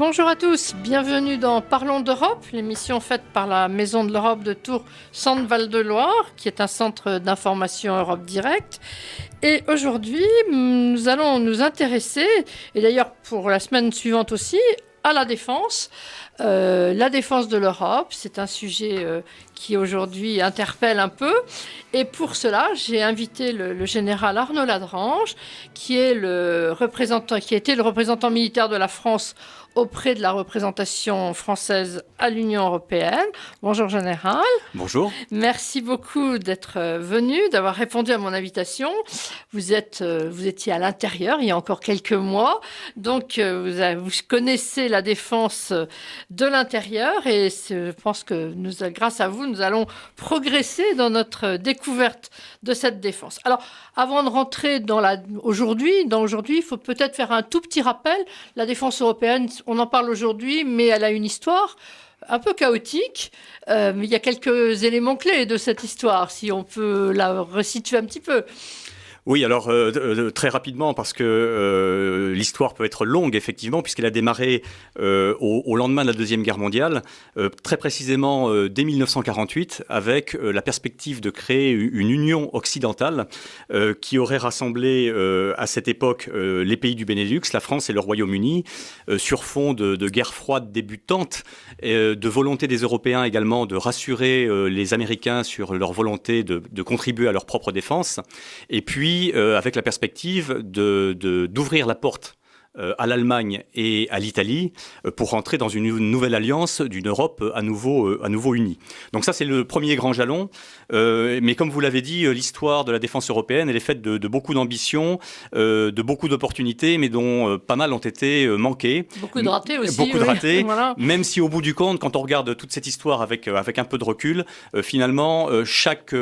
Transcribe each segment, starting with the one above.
Bonjour à tous, bienvenue dans Parlons d'Europe, l'émission faite par la Maison de l'Europe de Tours, Centre Val-de-Loire, qui est un centre d'information Europe Direct. Et aujourd'hui, nous allons nous intéresser, et d'ailleurs pour la semaine suivante aussi, à la défense. La défense de l'Europe, c'est un sujet qui aujourd'hui interpelle un peu. Et pour cela, j'ai invité le général Arnaud Ladrange, qui était le représentant militaire de la France auprès de la représentation française à l'Union européenne. Bonjour général. Bonjour. Merci beaucoup d'être venu, d'avoir répondu à mon invitation. Vous étiez à l'intérieur il y a encore quelques mois, donc vous connaissez la défense de l'intérieur et je pense que grâce à vous, nous allons progresser dans notre découverte de cette défense. Alors, avant de rentrer dans aujourd'hui, il faut peut-être faire un tout petit rappel. La défense européenne, on en parle aujourd'hui, mais elle a une histoire un peu chaotique. Il y a quelques éléments clés de cette histoire, si on peut la resituer un petit peu. Oui, alors très rapidement, parce que l'histoire peut être longue, effectivement, puisqu'elle a démarré au lendemain de la Deuxième Guerre mondiale, très précisément dès 1948, avec la perspective de créer une union occidentale qui aurait rassemblé à cette époque les pays du Benelux, la France et le Royaume-Uni, sur fond de guerre froide débutante, de volonté des Européens également de rassurer les Américains sur leur volonté de contribuer à leur propre défense, et puis avec la perspective d'ouvrir la porte à l'Allemagne et à l'Italie pour rentrer dans une nouvelle alliance d'une Europe à nouveau unie. Donc ça, c'est le premier grand jalon. Mais comme vous l'avez dit, l'histoire de la défense européenne, elle est faite de beaucoup d'ambitions, de beaucoup d'opportunités, mais dont pas mal ont été manquées. Beaucoup de ratés aussi. Beaucoup de ratés, voilà. Même si au bout du compte, quand on regarde toute cette histoire avec un peu de recul, finalement, chaque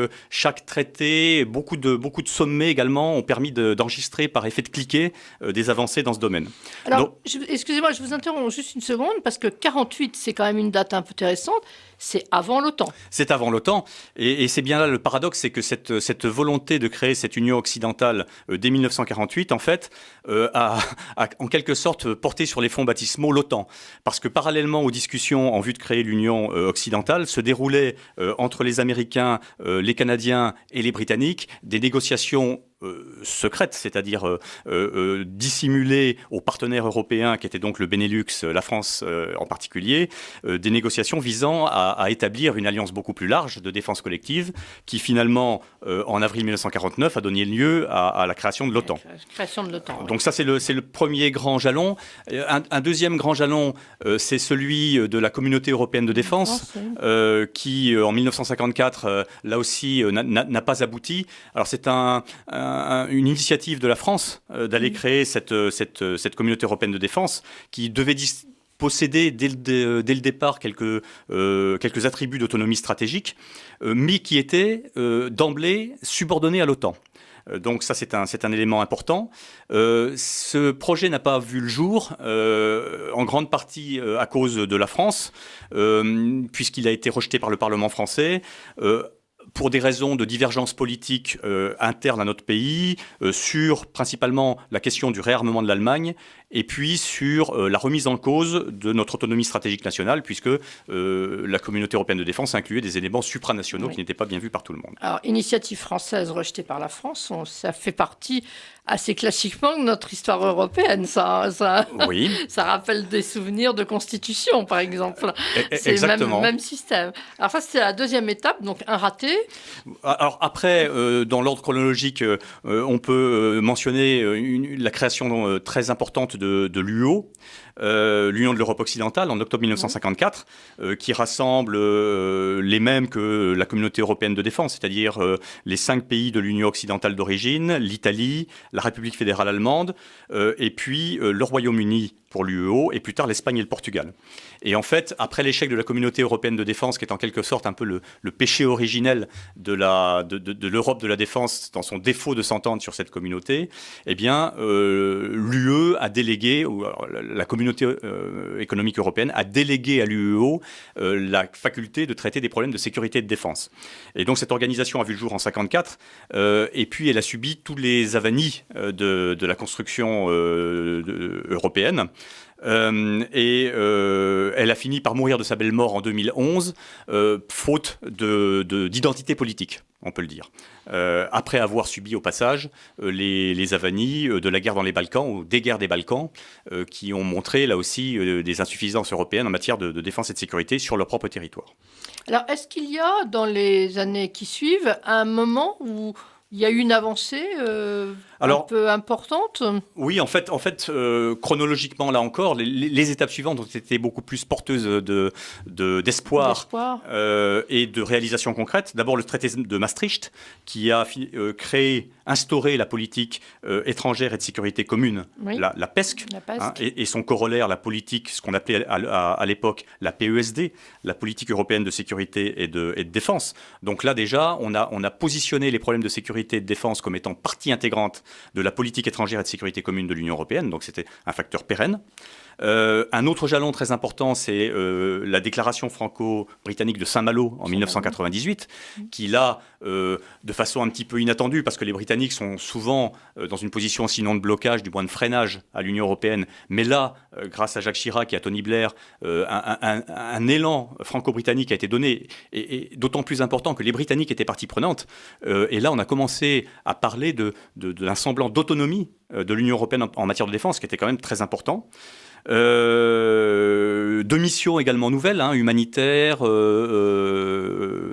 traité, beaucoup de sommets également ont permis d'enregistrer par effet de cliquet des avancées dans ce domaine. Alors, excusez-moi, je vous interromps juste une seconde, parce que 48, c'est quand même une date un peu intéressante, c'est avant l'OTAN. C'est avant l'OTAN, et c'est bien là le paradoxe, c'est que cette volonté de créer cette union occidentale dès 1948, en fait, a en quelque sorte porté sur les fonds baptismaux l'OTAN. Parce que parallèlement aux discussions en vue de créer l'union occidentale, se déroulaient entre les Américains, les Canadiens et les Britanniques des négociations secrètes, c'est-à-dire dissimulées aux partenaires européens qui étaient donc le Benelux, la France en particulier, des négociations visant à établir une alliance beaucoup plus large de défense collective qui finalement, en avril 1949, a donné lieu à la création de l'OTAN. Création de l'OTAN. Donc ça, c'est le premier grand jalon. Un deuxième grand jalon, c'est celui de la Communauté européenne de défense, qui, en 1954, là aussi, n'a pas abouti. Alors c'est une initiative de la France d'aller créer cette Communauté européenne de défense qui devait posséder dès le départ quelques attributs d'autonomie stratégique, mais qui était d'emblée subordonné à l'OTAN. Donc ça, c'est un élément important. Ce projet n'a pas vu le jour, en grande partie à cause de la France, puisqu'il a été rejeté par le Parlement français, pour des raisons de divergence politique interne à notre pays, sur principalement la question du réarmement de l'Allemagne, et puis sur la remise en cause de notre autonomie stratégique nationale, puisque la Communauté européenne de défense incluait des éléments supranationaux qui n'étaient pas bien vus par tout le monde. Alors, initiative française rejetée par la France, ça fait partie assez classiquement de notre histoire européenne. Oui. Ça rappelle des souvenirs de constitution, par exemple. C'est exactement. Même système. Alors ça, c'est la deuxième étape, donc un raté. Alors après, dans l'ordre chronologique, on peut mentionner la création très importante de l'UO, l'Union de l'Europe occidentale, en octobre 1954, qui rassemble les mêmes que la Communauté européenne de défense, c'est-à-dire les 5 pays de l'Union occidentale d'origine, l'Italie, la République fédérale allemande, et puis le Royaume-Uni pour l'UEO, et plus tard l'Espagne et le Portugal. Et en fait, après l'échec de la Communauté européenne de défense, qui est en quelque sorte un peu le péché originel de l'Europe de la défense, dans son défaut de s'entendre sur cette communauté, eh bien, l'UE a délégué, ou la Communauté économique européenne a délégué à l'UEO la faculté de traiter des problèmes de sécurité et de défense. Et donc cette organisation a vu le jour en 1954, et puis elle a subi tous les avanies de la construction européenne. Elle a fini par mourir de sa belle mort en 2011, faute d'identité politique, on peut le dire. Après avoir subi au passage les avanies de la guerre dans les Balkans, ou des guerres des Balkans, qui ont montré là aussi des insuffisances européennes en matière de défense et de sécurité sur leur propre territoire. Alors, est-ce qu'il y a, dans les années qui suivent, un moment où il y a eu une avancée un peu importante? Oui, en fait, chronologiquement, là encore, les étapes suivantes ont été beaucoup plus porteuses d'espoir et de réalisations concrètes. D'abord, le traité de Maastricht, qui a instauré la politique étrangère et de sécurité commune, oui. la PESC, et son corollaire, la politique, ce qu'on appelait à l'époque la PESD, la politique européenne de sécurité et de défense. Donc là, déjà, on a positionné les problèmes de sécurité et de défense comme étant partie intégrante de la politique étrangère et de sécurité commune de l'Union européenne, donc c'était un facteur pérenne. Un autre jalon très important, c'est la déclaration franco-britannique de Saint-Malo en 1998, qui là, de façon un petit peu inattendue, parce que les Britanniques sont souvent dans une position sinon de blocage, du moins de freinage à l'Union européenne, mais là, grâce à Jacques Chirac et à Tony Blair, un élan franco-britannique a été donné, et d'autant plus important que les Britanniques étaient partie prenante, et là on a commencé à parler d'un semblant d'autonomie de l'Union européenne en matière de défense, qui était quand même très important. De missions également nouvelles, humanitaires,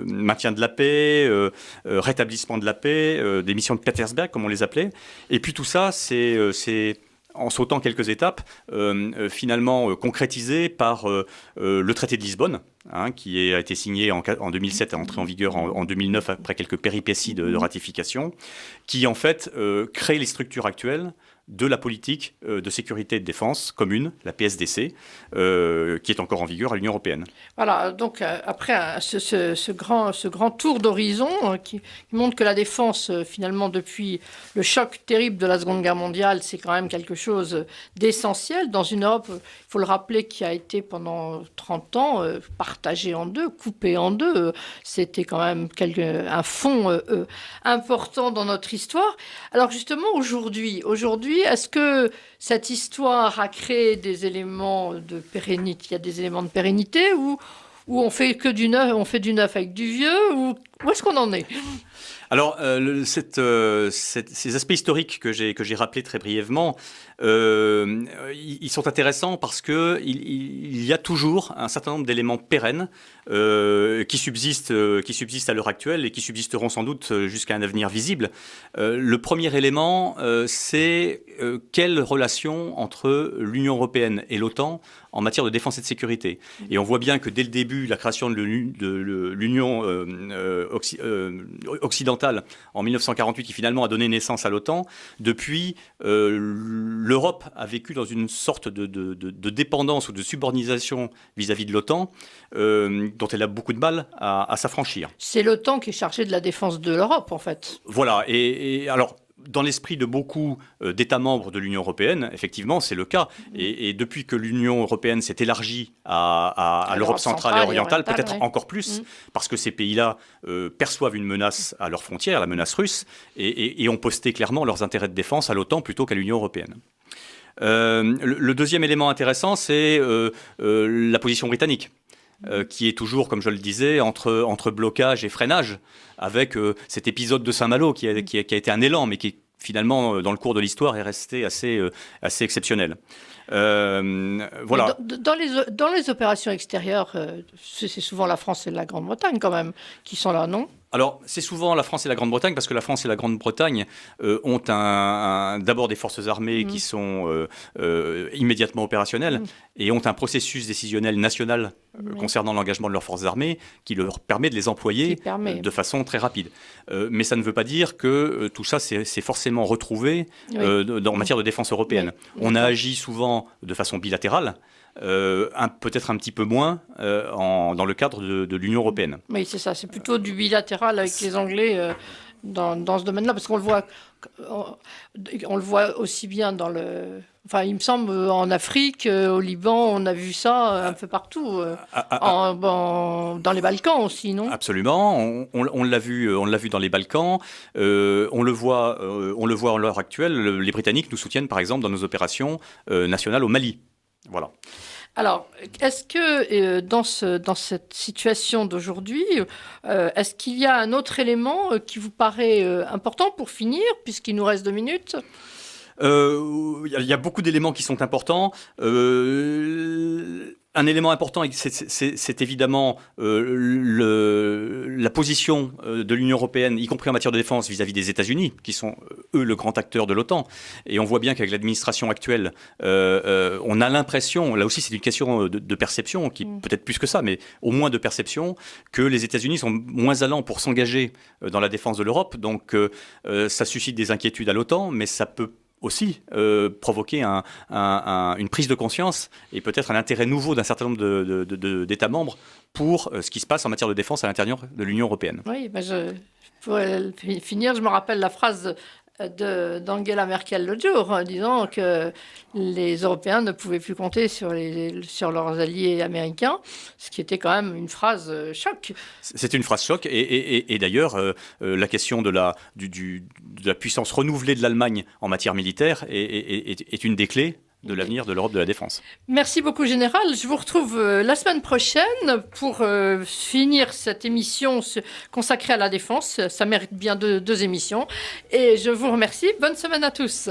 maintien de la paix, rétablissement de la paix, des missions de Petersberg, comme on les appelait. Et puis tout ça, c'est en sautant quelques étapes, finalement concrétisé par le traité de Lisbonne, qui a été signé en 2007 et entré en vigueur en 2009 après quelques péripéties de ratification, qui en fait crée les structures actuelles de la politique de sécurité et de défense commune, la PSDC, qui est encore en vigueur à l'Union européenne. Voilà, donc après ce grand tour d'horizon qui montre que la défense, finalement, depuis le choc terrible de la Seconde Guerre mondiale, c'est quand même quelque chose d'essentiel dans une Europe, il faut le rappeler, qui a été pendant 30 ans partagée en deux, coupée en deux. C'était quand même un fond important dans notre histoire. Alors justement, aujourd'hui, est-ce que cette histoire a créé des éléments de pérennité? Il y a des éléments de pérennité ou on fait que du neuf, on fait du neuf avec du vieux, où est-ce qu'on en est? Alors, ces aspects historiques que j'ai rappelés très brièvement, ils sont intéressants parce qu'il y a toujours un certain nombre d'éléments pérennes qui subsistent à l'heure actuelle et qui subsisteront sans doute jusqu'à un avenir visible. Le premier élément, c'est quelle relation entre l'Union européenne et l'OTAN en matière de défense et de sécurité. Et on voit bien que dès le début, la création de l'Union occidentale en 1948, qui finalement a donné naissance à l'OTAN, depuis, l'Europe a vécu dans une sorte de dépendance ou de subordination vis-à-vis de l'OTAN, dont elle a beaucoup de mal à s'affranchir. C'est l'OTAN qui est chargé de la défense de l'Europe, en fait. Voilà, et alors... Dans l'esprit de beaucoup d'États membres de l'Union européenne, effectivement, c'est le cas. Et depuis que l'Union européenne s'est élargie à l'Europe centrale et orientale, peut-être encore plus, parce que ces pays-là perçoivent une menace à leurs frontières, la menace russe, et ont posté clairement leurs intérêts de défense à l'OTAN plutôt qu'à l'Union européenne. Le deuxième élément intéressant, c'est la position britannique. Qui est toujours, comme je le disais, entre blocage et freinage, avec cet épisode de Saint-Malo qui a été un élan, mais qui finalement, dans le cours de l'histoire, est resté assez exceptionnel. Voilà. Dans les opérations extérieures, c'est souvent la France et la Grande-Bretagne quand même qui sont là, non ? Alors, c'est souvent la France et la Grande-Bretagne, parce que la France et la Grande-Bretagne ont d'abord des forces armées qui sont immédiatement opérationnelles et ont un processus décisionnel national concernant l'engagement de leurs forces armées qui leur permet de les employer de façon très rapide. Mais ça ne veut pas dire que tout ça c'est forcément retrouvé en matière de défense européenne. On a agi souvent de façon bilatérale, peut-être un petit peu moins dans le cadre de l'Union européenne. Oui, c'est ça, c'est plutôt du bilatéral avec les Anglais dans ce domaine-là, parce qu'on le voit aussi bien dans le... Enfin, il me semble, en Afrique, au Liban, on a vu ça un peu partout, dans les Balkans aussi, non ? Absolument, on l'a vu dans les Balkans, on le voit à l'heure actuelle, les Britanniques nous soutiennent par exemple dans nos opérations nationales au Mali. Voilà. Alors, est-ce que dans cette situation d'aujourd'hui, est-ce qu'il y a un autre élément qui vous paraît important pour finir, puisqu'il nous reste 2 minutes ? Il y a beaucoup d'éléments qui sont importants. Un élément important, c'est évidemment la position de l'Union européenne, y compris en matière de défense, vis-à-vis des États-Unis, qui sont, eux, le grand acteur de l'OTAN. Et on voit bien qu'avec l'administration actuelle, on a l'impression, là aussi c'est une question de perception, qui peut-être plus que ça, mais au moins de perception, que les États-Unis sont moins allants pour s'engager dans la défense de l'Europe. Donc ça suscite des inquiétudes à l'OTAN, mais ça peut aussi provoquer une prise de conscience et peut-être un intérêt nouveau d'un certain nombre d'États membres pour ce qui se passe en matière de défense à l'intérieur de l'Union européenne. Oui, pour finir, je me rappelle la phrase d'Angela Merkel l'autre jour, disant que les Européens ne pouvaient plus compter sur leurs alliés américains, ce qui était quand même une phrase choc. C'était une phrase choc, et d'ailleurs, la question de la puissance renouvelée de l'Allemagne en matière militaire est une des clés de l'avenir de l'Europe de la défense. Merci beaucoup, Général. Je vous retrouve la semaine prochaine pour finir cette émission consacrée à la défense. Ça mérite bien 2 émissions. Et je vous remercie. Bonne semaine à tous.